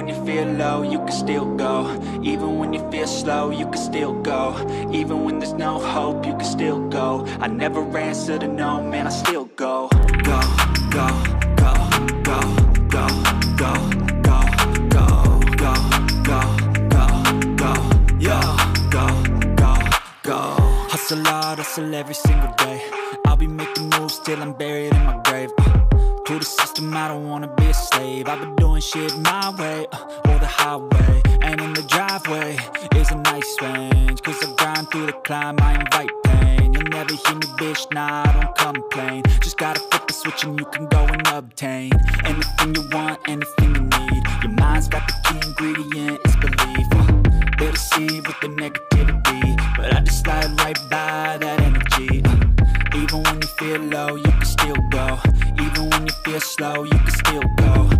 when you feel low, you can still go. Even when you feel slow, you can still go. Even when there's no hope, you can still go. I never answer to no, man, I still go. Go, go, go, go, go, go, go, go, go, go, go, go, yo, go, go, go. Hustle hard, hustle every single day. I'll be making moves till I'm buried in my grave. To the system, I don't wanna be a slave. I've been doing shit my way, or the highway. And in the driveway is a nice range, cause I grind through the climb, I invite pain. You'll never hear me, bitch, nah, I don't complain. Just gotta flip the switch and you can go and obtain anything you want, anything you need. Your mind's got the key ingredient, it's belief. They'll deceive with the negativity, but I just slide right by that energy. Even when you feel low, you can still go. Even when you feel slow, you can still go.